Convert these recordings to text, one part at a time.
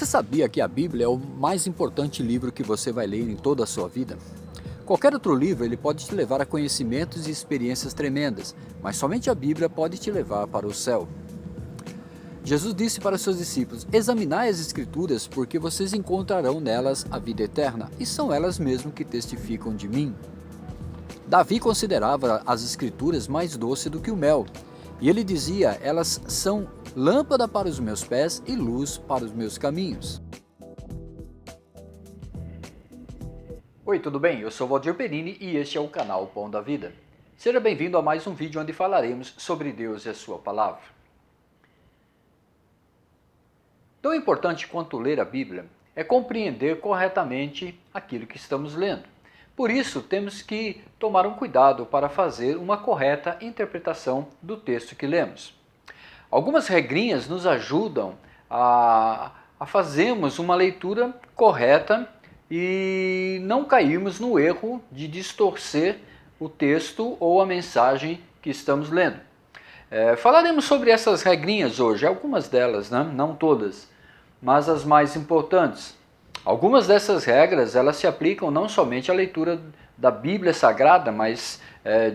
Você sabia que a Bíblia é o mais importante livro que você vai ler em toda a sua vida? Qualquer outro livro ele pode te levar a conhecimentos e experiências tremendas, mas somente a Bíblia pode te levar para o céu. Jesus disse para seus discípulos: examinai as Escrituras, porque vocês encontrarão nelas a vida eterna, e são elas mesmo que testificam de mim. Davi considerava as Escrituras mais doce do que o mel, e ele dizia: elas são lâmpada para os meus pés e luz para os meus caminhos. Oi, tudo bem? Eu sou Valdir Perini e este é o canal Pão da Vida. Seja bem-vindo a mais um vídeo onde falaremos sobre Deus e a sua palavra. Tão importante quanto ler a Bíblia é compreender corretamente aquilo que estamos lendo. Por isso, temos que tomar um cuidado para fazer uma correta interpretação do texto que lemos. Algumas regrinhas nos ajudam a fazermos uma leitura correta e não cairmos no erro de distorcer o texto ou a mensagem que estamos lendo. Falaremos sobre essas regrinhas hoje, algumas delas, né? Não todas, mas as mais importantes. Algumas dessas regras elas se aplicam não somente à leitura da Bíblia Sagrada, mas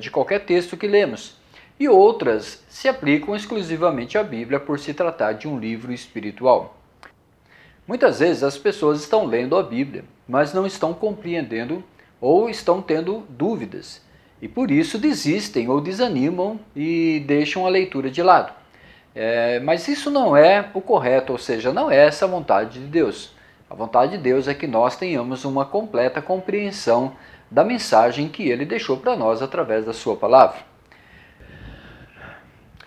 de qualquer texto que lemos. E outras se aplicam exclusivamente à Bíblia por se tratar de um livro espiritual. Muitas vezes as pessoas estão lendo a Bíblia, mas não estão compreendendo ou estão tendo dúvidas. E por isso desistem ou desanimam e deixam a leitura de lado. Mas isso não é o correto, ou seja, não é essa a vontade de Deus. A vontade de Deus é que nós tenhamos uma completa compreensão da mensagem que Ele deixou para nós através da sua palavra.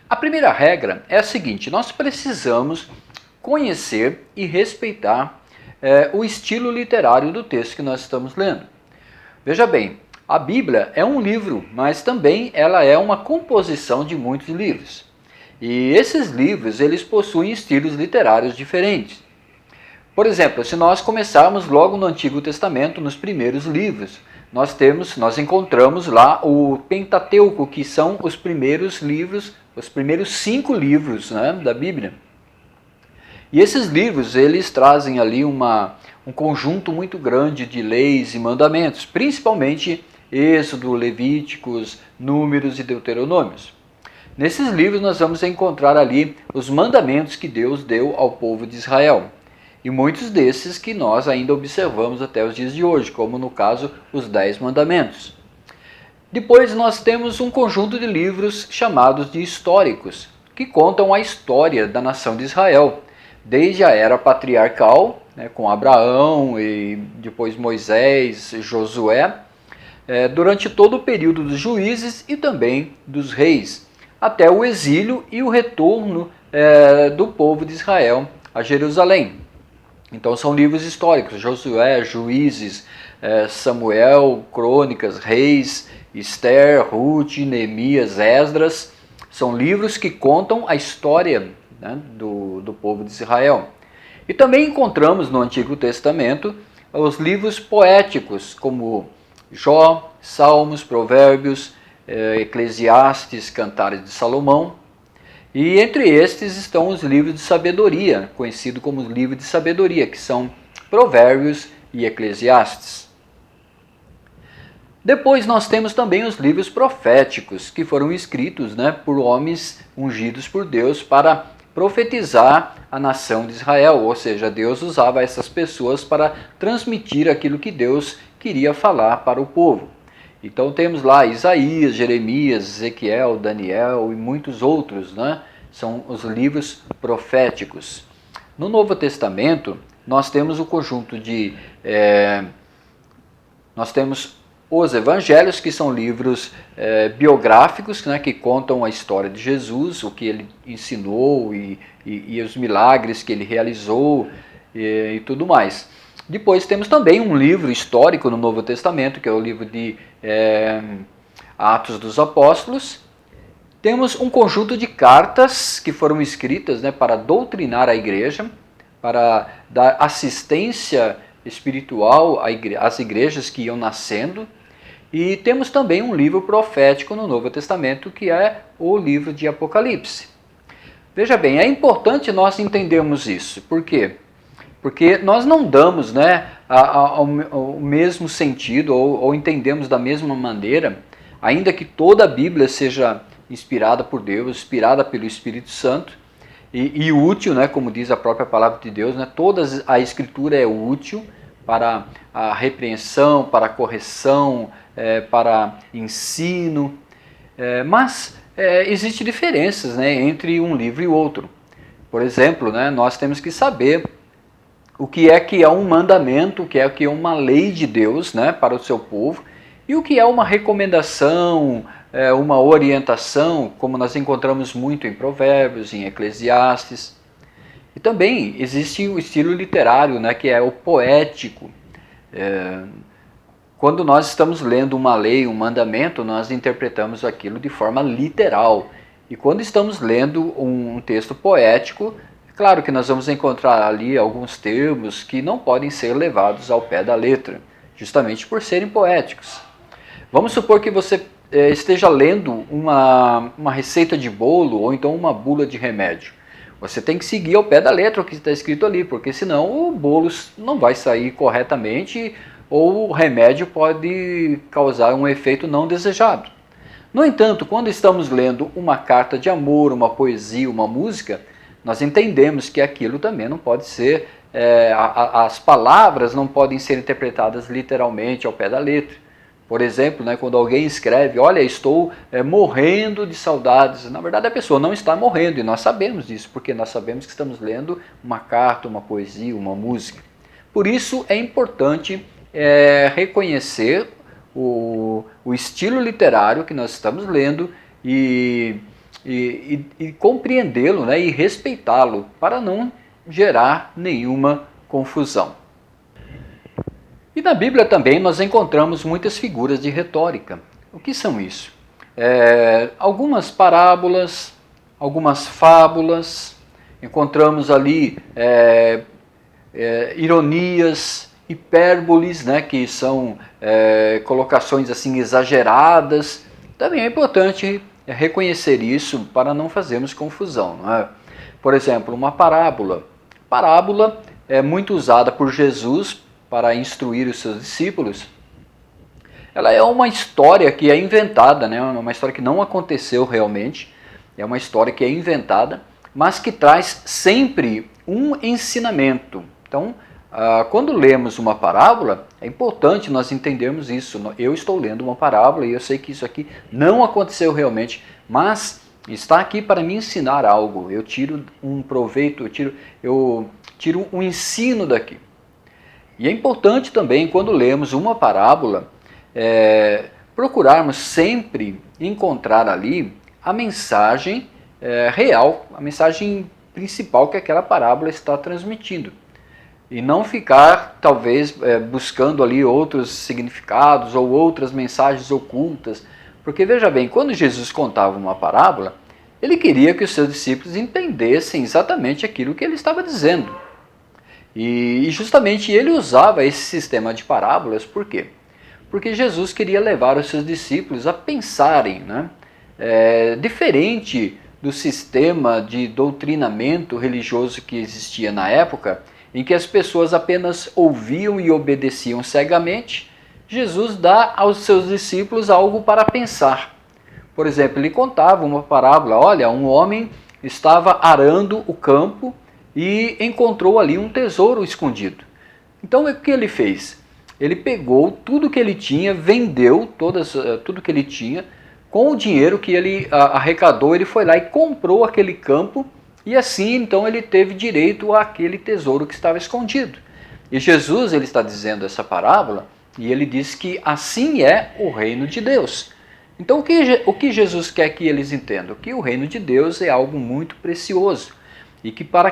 A primeira regra é a seguinte: nós precisamos conhecer e respeitar o estilo literário do texto que nós estamos lendo. Veja bem, a Bíblia é um livro, mas também ela é uma composição de muitos livros. E esses livros, eles possuem estilos literários diferentes. Por exemplo, se nós começarmos logo no Antigo Testamento, nos primeiros livros, nós encontramos lá o Pentateuco, que são os primeiros livros, os primeiros 5 livros, né, da Bíblia. E esses livros, eles trazem ali um conjunto muito grande de leis e mandamentos, principalmente Êxodo, Levíticos, Números e Deuteronômios. Nesses livros nós vamos encontrar ali os mandamentos que Deus deu ao povo de Israel. E muitos desses que nós ainda observamos até os dias de hoje, como no caso os 10 mandamentos. Depois nós temos um conjunto de livros chamados de históricos, que contam a história da nação de Israel, desde a era patriarcal, né, com Abraão e depois Moisés, Josué, durante todo o período dos juízes e também dos reis, até o exílio e o retorno do povo de Israel a Jerusalém. Então são livros históricos: Josué, Juízes, Samuel, Crônicas, Reis, Esther, Ruth, Neemias, Esdras. São livros que contam a história, né, do povo de Israel. E também encontramos no Antigo Testamento os livros poéticos, como Jó, Salmos, Provérbios, Eclesiastes, Cantares de Salomão. E entre estes estão os livros de sabedoria, conhecidos como os livros de sabedoria, que são Provérbios e Eclesiastes. Depois nós temos também os livros proféticos, que foram escritos, né, por homens ungidos por Deus para profetizar a nação de Israel, ou seja, Deus usava essas pessoas para transmitir aquilo que Deus queria falar para o povo. Então temos lá Isaías, Jeremias, Ezequiel, Daniel e muitos outros, né? São os livros proféticos. No Novo Testamento, nós temos o conjunto de... nós temos os evangelhos, que são livros biográficos, né, que contam a história de Jesus, o que ele ensinou e os milagres que ele realizou e tudo mais. Depois temos também um livro histórico no Novo Testamento, que é o livro de Atos dos Apóstolos. Temos um conjunto de cartas que foram escritas, né, para doutrinar a igreja, para dar assistência espiritual às igrejas que iam nascendo. E temos também um livro profético no Novo Testamento, que é o livro de Apocalipse. Veja bem, é importante nós entendermos isso. Por quê? porque nós não damos, né, o mesmo sentido ou entendemos da mesma maneira, ainda que toda a Bíblia seja inspirada por Deus, inspirada pelo Espírito Santo e útil, né, como diz a própria palavra de Deus, né, toda a Escritura é útil para a repreensão, para a correção, para ensino, mas existem diferenças, né, entre um livro e outro. Por exemplo, né, nós temos que saber o que é um mandamento, o que é uma lei de Deus, né, para o seu povo, e o que é uma recomendação, uma orientação, como nós encontramos muito em Provérbios, em Eclesiastes. E também existe o estilo literário, né, que é o poético. Quando nós estamos lendo uma lei, um mandamento, nós interpretamos aquilo de forma literal. E quando estamos lendo um texto poético, é claro que nós vamos encontrar ali alguns termos que não podem ser levados ao pé da letra, justamente por serem poéticos. Vamos supor que você esteja lendo uma receita de bolo ou então uma bula de remédio. Você tem que seguir ao pé da letra o que está escrito ali, porque senão o bolo não vai sair corretamente ou o remédio pode causar um efeito não desejado. No entanto, quando estamos lendo uma carta de amor, uma poesia, uma música, nós entendemos que aquilo também não pode ser, as palavras não podem ser interpretadas literalmente ao pé da letra. Por exemplo, né, quando alguém escreve, olha, estou morrendo de saudades, na verdade a pessoa não está morrendo e nós sabemos disso, porque nós sabemos que estamos lendo uma carta, uma poesia, uma música. Por isso é importante reconhecer o estilo literário que nós estamos lendo e compreendê-lo, né, e respeitá-lo para não gerar nenhuma confusão. E na Bíblia também nós encontramos muitas figuras de retórica. O que são isso? Algumas parábolas, algumas fábulas, encontramos ali ironias, hipérboles, né, que são colocações assim exageradas. Também é importante reconhecer isso para não fazermos confusão, não é? Por exemplo, uma parábola. Parábola é muito usada por Jesus para instruir os seus discípulos. Ela é uma história que é inventada, né? Uma história que não aconteceu realmente. É uma história que é inventada, mas que traz sempre um ensinamento. Então, quando lemos uma parábola, é importante nós entendermos isso. Eu estou lendo uma parábola e eu sei que isso aqui não aconteceu realmente, mas está aqui para me ensinar algo. Eu tiro um proveito, eu tiro um ensino daqui. E é importante também, quando lemos uma parábola, procurarmos sempre encontrar ali a mensagem real, a mensagem principal que aquela parábola está transmitindo. E não ficar, talvez, buscando ali outros significados ou outras mensagens ocultas. Porque, veja bem, quando Jesus contava uma parábola, ele queria que os seus discípulos entendessem exatamente aquilo que ele estava dizendo. E justamente ele usava esse sistema de parábolas, por quê? Porque Jesus queria levar os seus discípulos a pensarem, né? Diferente do sistema de doutrinamento religioso que existia na época, em que as pessoas apenas ouviam e obedeciam cegamente, Jesus dá aos seus discípulos algo para pensar. Por exemplo, ele contava uma parábola, olha, um homem estava arando o campo e encontrou ali um tesouro escondido. Então o que ele fez? Ele pegou tudo que ele tinha, vendeu tudo que ele tinha, com o dinheiro que ele arrecadou, ele foi lá e comprou aquele campo, e assim então ele teve direito àquele tesouro que estava escondido. E Jesus, ele está dizendo essa parábola, e ele diz que assim é o reino de Deus. Então o que Jesus quer que eles entendam? Que o reino de Deus é algo muito precioso, e que para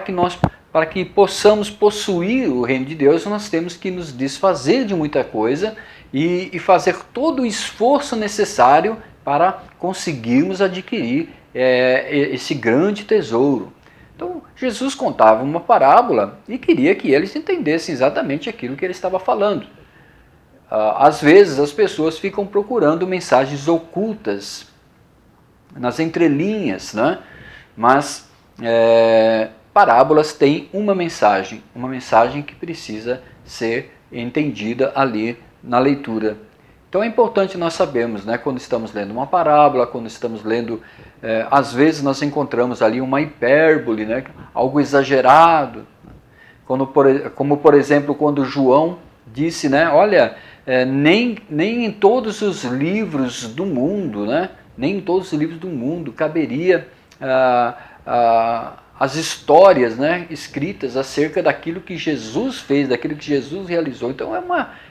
que possamos possuir o reino de Deus, nós temos que nos desfazer de muita coisa e fazer todo o esforço necessário para conseguirmos adquirir esse grande tesouro. Então, Jesus contava uma parábola e queria que eles entendessem exatamente aquilo que ele estava falando. Às vezes, as pessoas ficam procurando mensagens ocultas nas entrelinhas, né? Mas parábolas têm uma mensagem que precisa ser entendida ali na leitura. Então é importante nós sabermos, né, quando estamos lendo uma parábola, quando estamos lendo, às vezes nós encontramos ali uma hipérbole, né, algo exagerado, como por exemplo quando João disse, né, olha, nem em todos os livros do mundo, né, nem em todos os livros do mundo caberia as histórias, né, escritas acerca daquilo que Jesus fez, daquilo que Jesus realizou. Então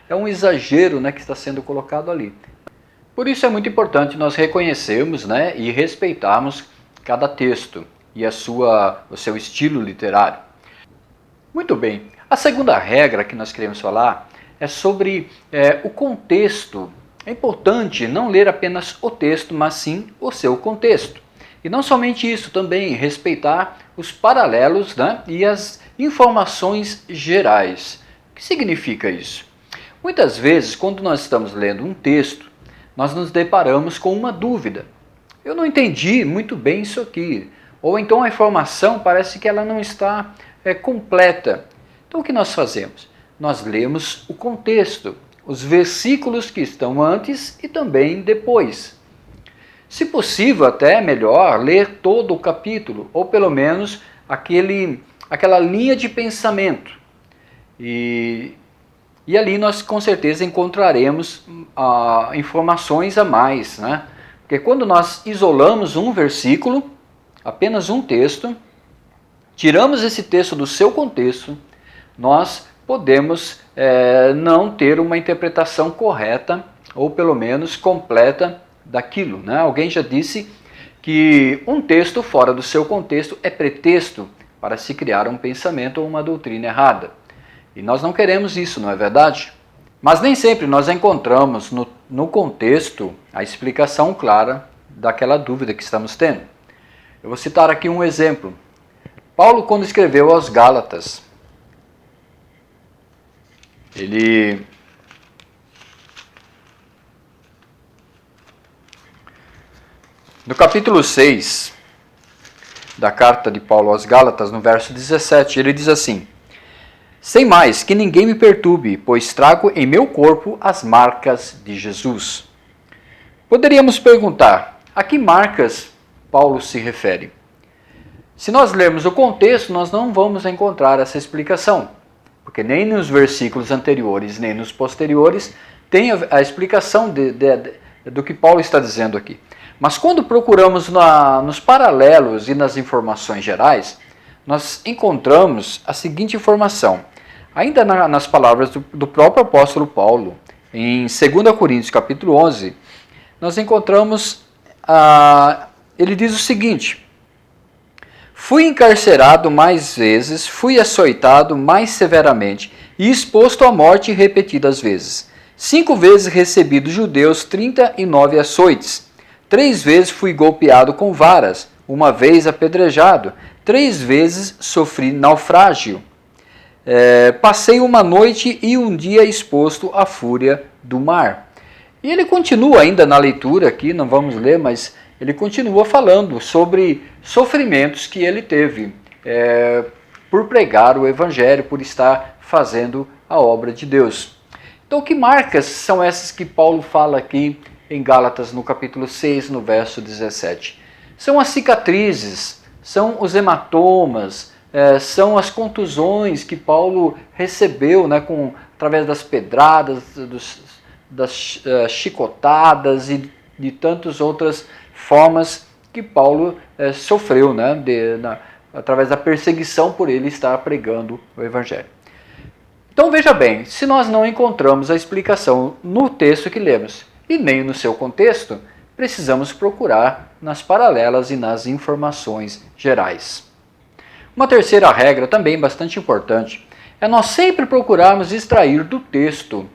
é um exagero, né, que está sendo colocado ali. Por isso é muito importante nós reconhecermos, né, e respeitarmos cada texto e o seu estilo literário. Muito bem, a segunda regra que nós queremos falar é sobre o contexto. É importante não ler apenas o texto, mas sim o seu contexto. E não somente isso, também respeitar os paralelos, né, e as informações gerais. O que significa isso? Muitas vezes, quando nós estamos lendo um texto, nós nos deparamos com uma dúvida. Eu não entendi muito bem isso aqui. Ou então a informação parece que ela não está completa. Então o que nós fazemos? Nós lemos o contexto, os versículos que estão antes e também depois. Se possível, até é melhor ler todo o capítulo, ou pelo menos aquela linha de pensamento. E ali nós com certeza encontraremos informações a mais, né? Porque quando nós isolamos um versículo, apenas um texto, tiramos esse texto do seu contexto, nós podemos não ter uma interpretação correta, ou pelo menos completa, daquilo, né? Alguém já disse que um texto fora do seu contexto é pretexto para se criar um pensamento ou uma doutrina errada. E nós não queremos isso, não é verdade? Mas nem sempre nós encontramos no contexto a explicação clara daquela dúvida que estamos tendo. Eu vou citar aqui um exemplo. Paulo, quando escreveu aos Gálatas, no capítulo 6 da carta de Paulo aos Gálatas, no verso 17, ele diz assim: sem mais, que ninguém me perturbe, pois trago em meu corpo as marcas de Jesus. Poderíamos perguntar, a que marcas Paulo se refere? Se nós lermos o contexto, nós não vamos encontrar essa explicação, porque nem nos versículos anteriores, nem nos posteriores, tem a explicação do que Paulo está dizendo aqui. Mas quando procuramos nos paralelos e nas informações gerais, nós encontramos a seguinte informação. Ainda nas palavras do próprio apóstolo Paulo, em 2 Coríntios capítulo 11, nós encontramos, ele diz o seguinte: fui encarcerado mais vezes, fui açoitado mais severamente e exposto à morte repetidas vezes. 5 vezes recebi dos judeus 39 açoites. 3 vezes fui golpeado com varas, 1 vez apedrejado, 3 vezes sofri naufrágio. Passei uma noite e um dia exposto à fúria do mar. E ele continua ainda na leitura aqui, não vamos ler, mas ele continua falando sobre sofrimentos que ele teve por pregar o Evangelho, por estar fazendo a obra de Deus. Então, que marcas são essas que Paulo fala aqui em Gálatas, no capítulo 6, no verso 17? São as cicatrizes, são os hematomas, são as contusões que Paulo recebeu, né, através das pedradas, das chicotadas e de tantas outras formas que Paulo sofreu, né, através da perseguição por ele estar pregando o Evangelho. Então veja bem, se nós não encontramos a explicação no texto que lemos e nem no seu contexto, precisamos procurar nas paralelas e nas informações gerais. Uma terceira regra, também bastante importante, é nós sempre procurarmos extrair do texto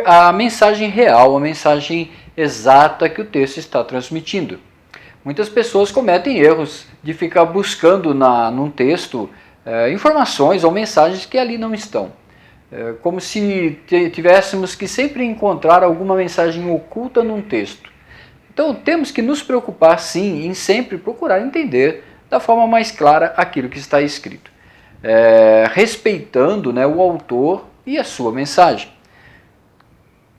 a mensagem real, a mensagem exata que o texto está transmitindo. Muitas pessoas cometem erros de ficar buscando num texto informações ou mensagens que ali não estão. Como se tivéssemos que sempre encontrar alguma mensagem oculta num texto. Então temos que nos preocupar sim em sempre procurar entender da forma mais clara aquilo que está escrito. respeitando, né, o autor e a sua mensagem.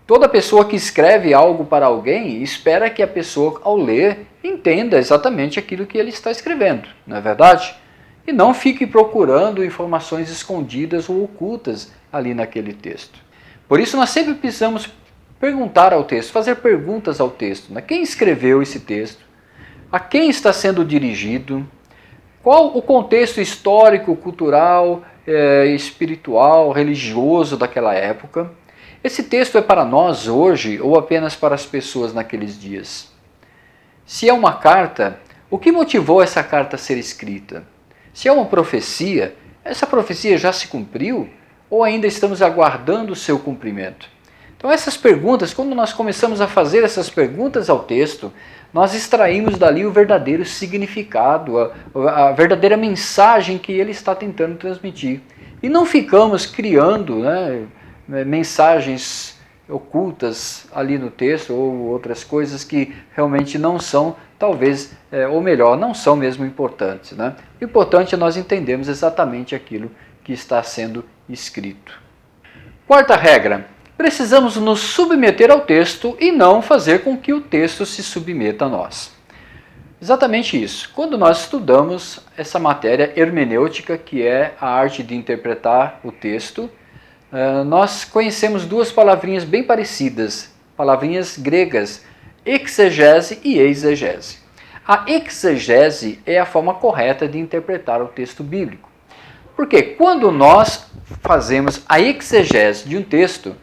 Toda pessoa que escreve algo para alguém espera que a pessoa, ao ler, entenda exatamente aquilo que ele está escrevendo, não é verdade? E não fique procurando informações escondidas ou ocultas ali naquele texto. Por isso nós sempre precisamos perguntar ao texto, fazer perguntas ao texto, né? Quem escreveu esse texto? A quem está sendo dirigido? Qual o contexto histórico, cultural, espiritual, religioso daquela época? Esse texto é para nós hoje ou apenas para as pessoas naqueles dias? Se é uma carta, o que motivou essa carta a ser escrita? Se é uma profecia, essa profecia já se cumpriu ou ainda estamos aguardando o seu cumprimento? Então essas perguntas, quando nós começamos a fazer essas perguntas ao texto, nós extraímos dali o verdadeiro significado, a verdadeira mensagem que ele está tentando transmitir. E não ficamos criando, né, mensagens ocultas ali no texto ou outras coisas que realmente não são, talvez, ou melhor, não são mesmo importantes, né? O importante é nós entendermos exatamente aquilo que está sendo escrito. Quarta regra, precisamos nos submeter ao texto e não fazer com que o texto se submeta a nós. Exatamente isso. Quando nós estudamos essa matéria hermenêutica, que é a arte de interpretar o texto, nós conhecemos duas palavrinhas bem parecidas, palavrinhas gregas, exegese e exegese. A exegese é a forma correta de interpretar o texto bíblico. Porque quando nós fazemos a exegese de um texto,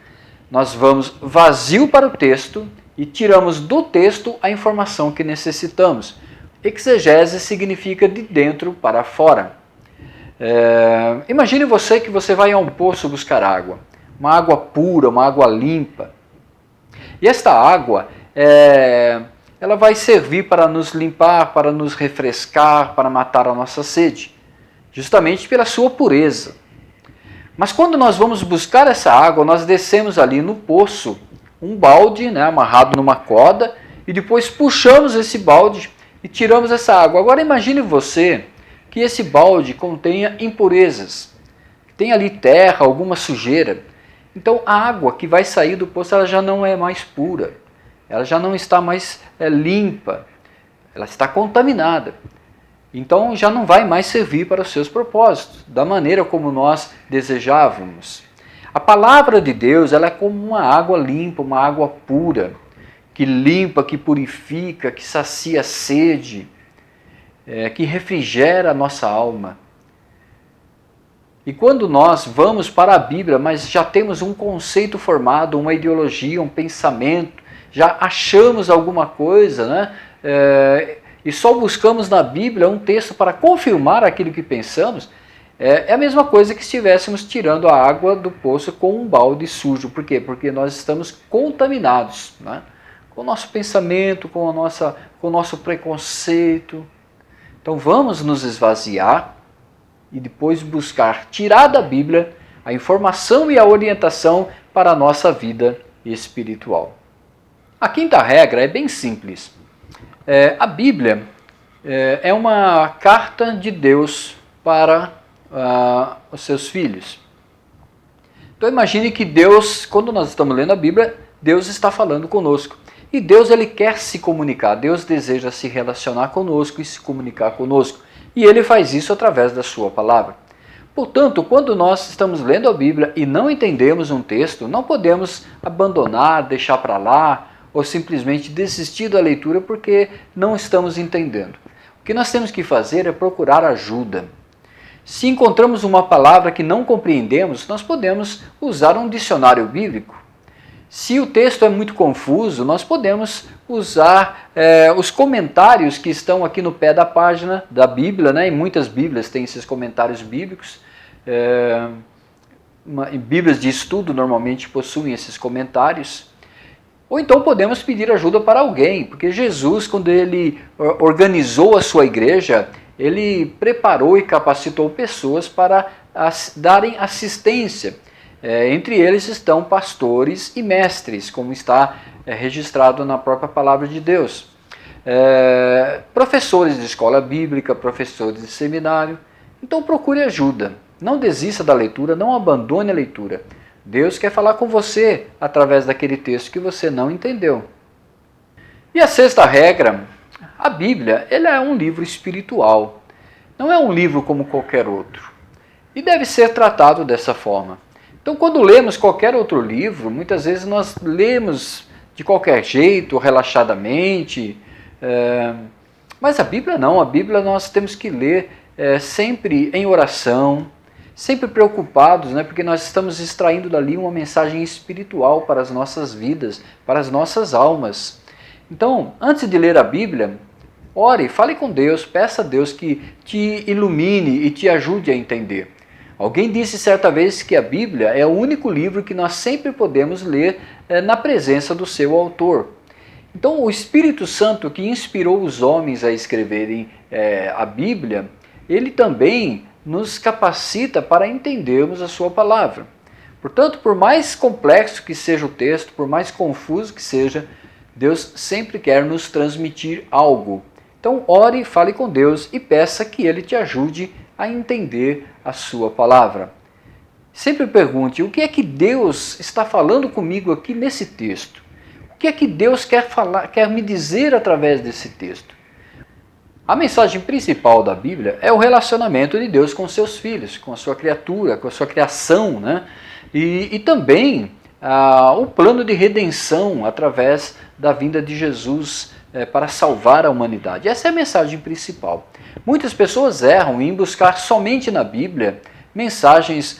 nós vamos vazio para o texto e tiramos do texto a informação que necessitamos. Exegese significa de dentro para fora. Imagine você que você vai a um poço buscar água, uma água pura, uma água limpa. E esta água, ela vai servir para nos limpar, para nos refrescar, para matar a nossa sede, justamente pela sua pureza. Mas quando nós vamos buscar essa água, nós descemos ali no poço um balde, né, amarrado numa corda, e depois puxamos esse balde e tiramos essa água. Agora imagine você que esse balde contenha impurezas, tem ali terra, alguma sujeira. Então a água que vai sair do poço ela já não é mais pura, ela já não está mais limpa, ela está contaminada. Então já não vai mais servir para os seus propósitos, da maneira como nós desejávamos. A palavra de Deus ela é como uma água limpa, uma água pura, que limpa, que purifica, que sacia a sede, que refrigera a nossa alma. E quando nós vamos para a Bíblia, mas já temos um conceito formado, uma ideologia, um pensamento, já achamos alguma coisa, né? E só buscamos na Bíblia um texto para confirmar aquilo que pensamos, é a mesma coisa que se estivéssemos tirando a água do poço com um balde sujo. Por quê? Porque nós estamos contaminados, né? Com o nosso pensamento, com o nosso preconceito. Então vamos nos esvaziar e depois buscar tirar da Bíblia a informação e a orientação para a nossa vida espiritual. A quinta regra é bem simples. A Bíblia é uma carta de Deus para os seus filhos. Então imagine que Deus, quando nós estamos lendo a Bíblia, Deus está falando conosco. E Deus ele quer se comunicar, Deus deseja se relacionar conosco e se comunicar conosco. E ele faz isso através da sua palavra. Portanto, quando nós estamos lendo a Bíblia e não entendemos um texto, não podemos abandonar, deixar para lá, ou simplesmente desistir da leitura porque não estamos entendendo. O que nós temos que fazer é procurar ajuda. Se encontramos uma palavra que não compreendemos, nós podemos usar um dicionário bíblico. Se o texto é muito confuso, nós podemos usar os comentários que estão aqui no pé da página da Bíblia, né? E muitas Bíblias têm esses comentários bíblicos. Bíblias de estudo normalmente possuem esses comentários. Ou então podemos pedir ajuda para alguém, porque Jesus, quando ele organizou a sua igreja, ele preparou e capacitou pessoas para darem assistência. Entre eles estão pastores e mestres, como está registrado na própria palavra de Deus. Professores de escola bíblica, professores de seminário. Então procure ajuda. Não desista da leitura, não abandone a leitura. Deus quer falar com você através daquele texto que você não entendeu. E a sexta regra, a Bíblia, ela é um livro espiritual. Não é um livro como qualquer outro. E deve ser tratado dessa forma. Então, quando lemos qualquer outro livro, muitas vezes nós lemos de qualquer jeito, relaxadamente. Mas a Bíblia não. A Bíblia nós temos que ler sempre em oração, sempre preocupados, né, porque nós estamos extraindo dali uma mensagem espiritual para as nossas vidas, para as nossas almas. Então, antes de ler a Bíblia, ore, fale com Deus, peça a Deus que te ilumine e te ajude a entender. Alguém disse certa vez que a Bíblia é o único livro que nós sempre podemos ler na presença do seu autor. Então, o Espírito Santo que inspirou os homens a escreverem a Bíblia, ele também nos capacita para entendermos a sua palavra. Portanto, por mais complexo que seja o texto, por mais confuso que seja, Deus sempre quer nos transmitir algo. Então, ore, fale com Deus e peça que Ele te ajude a entender a sua palavra. Sempre pergunte, o que é que Deus está falando comigo aqui nesse texto? O que é que Deus quer me dizer através desse texto? A mensagem principal da Bíblia é o relacionamento de Deus com seus filhos, com a sua criatura, com a sua criação, né? E também o plano de redenção através da vinda de Jesus para salvar a humanidade. Essa é a mensagem principal. Muitas pessoas erram em buscar somente na Bíblia mensagens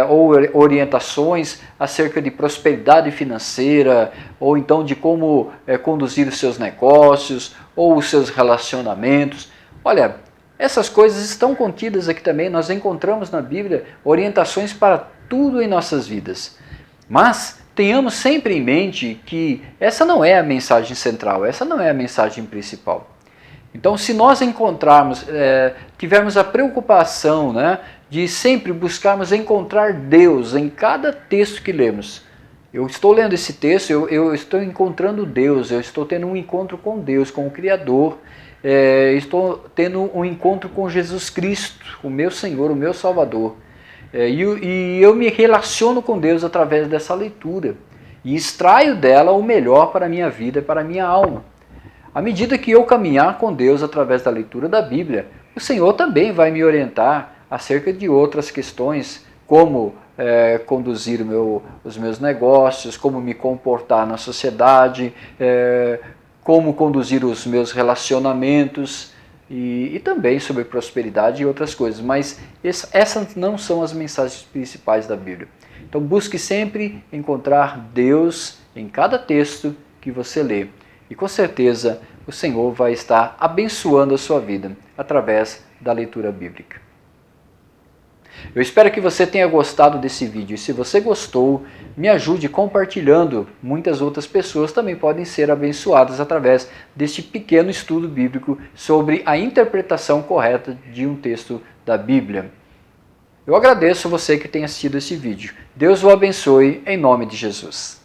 ou orientações acerca de prosperidade financeira, ou então de como conduzir os seus negócios, ou os seus relacionamentos. Olha, essas coisas estão contidas aqui também, nós encontramos na Bíblia orientações para tudo em nossas vidas. Mas tenhamos sempre em mente que essa não é a mensagem central, essa não é a mensagem principal. Então, se nós tivermos a preocupação, né, de sempre buscarmos encontrar Deus em cada texto que lemos. Eu estou lendo esse texto, eu estou encontrando Deus, eu estou tendo um encontro com Deus, com o Criador, estou tendo um encontro com Jesus Cristo, o meu Senhor, o meu Salvador. E eu me relaciono com Deus através dessa leitura e extraio dela o melhor para a minha vida e para a minha alma. À medida que eu caminhar com Deus através da leitura da Bíblia, o Senhor também vai me orientar acerca de outras questões, como conduzir os meus negócios, como me comportar na sociedade, como conduzir os meus relacionamentos e também sobre prosperidade e outras coisas. Mas essas não são as mensagens principais da Bíblia. Então busque sempre encontrar Deus em cada texto que você lê. E com certeza o Senhor vai estar abençoando a sua vida através da leitura bíblica. Eu espero que você tenha gostado desse vídeo e se você gostou, me ajude compartilhando. Muitas outras pessoas também podem ser abençoadas através deste pequeno estudo bíblico sobre a interpretação correta de um texto da Bíblia. Eu agradeço você que tenha assistido esse vídeo. Deus o abençoe em nome de Jesus.